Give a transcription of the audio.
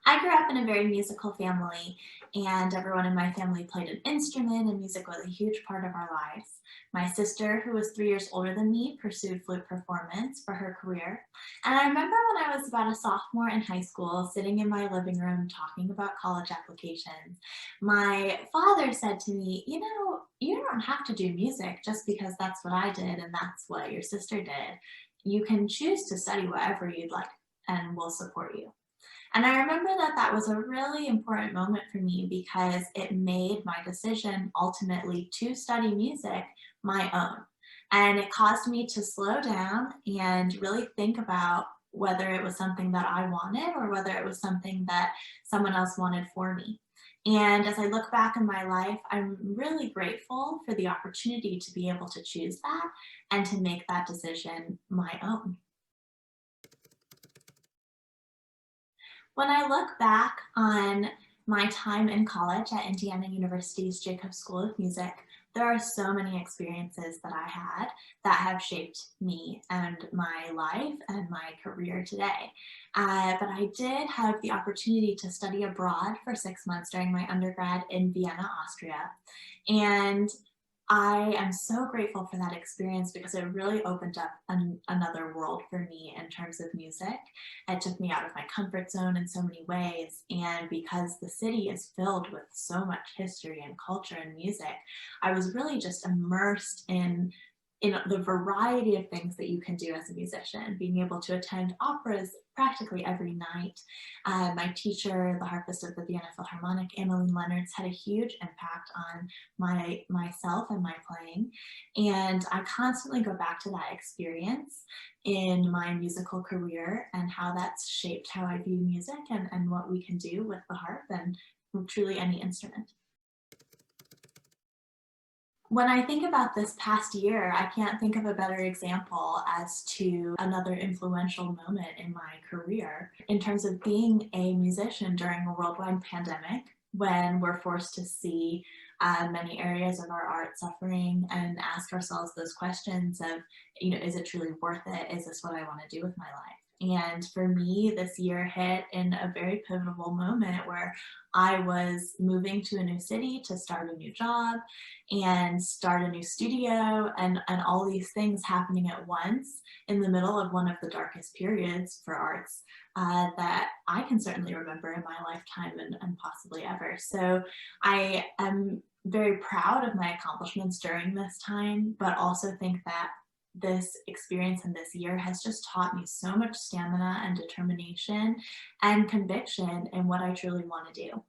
I grew up in a very musical family, and everyone in my family played an instrument, and music was a huge part of our lives. My sister, who was 3 years older than me, pursued flute performance for her career. And I remember when I was about a sophomore in high school, sitting in my living room talking about college applications, my father said to me, you don't have to do music just because that's what I did and that's what your sister did. You can choose to study whatever you'd like, and we'll support you. And I remember that that was a really important moment for me because it made my decision ultimately to study music my own. And it caused me to slow down and really think about whether it was something that I wanted or whether it was something that someone else wanted for me. And as I look back in my life, I'm really grateful for the opportunity to be able to choose that and to make that decision my own. When I look back on my time in college at Indiana University's Jacobs School of Music, there are so many experiences that I had that have shaped me and my life and my career today. But I did have the opportunity to study abroad for 6 months during my undergrad in Vienna, Austria. And I am so grateful for that experience because it really opened up another world for me in terms of music. It took me out of my comfort zone in so many ways. And because the city is filled with so much history and culture and music, I was really just immersed in the variety of things that you can do as a musician, being able to attend operas practically every night. My teacher, the harpist of the Vienna Philharmonic, Emmeline Leonards, had a huge impact on myself and my playing. And I constantly go back to that experience in my musical career and how that's shaped how I view music and what we can do with the harp and truly any instrument. When I think about this past year, I can't think of a better example as to another influential moment in my career in terms of being a musician during a worldwide pandemic when we're forced to see many areas of our art suffering and ask ourselves those questions of, is it truly worth it? Is this what I want to do with my life? And for me, this year hit in a very pivotal moment where I was moving to a new city to start a new job and start a new studio and all these things happening at once in the middle of one of the darkest periods for arts that I can certainly remember in my lifetime and possibly ever. So I am very proud of my accomplishments during this time, but also think that this experience and this year has just taught me so much stamina and determination and conviction in what I truly want to do.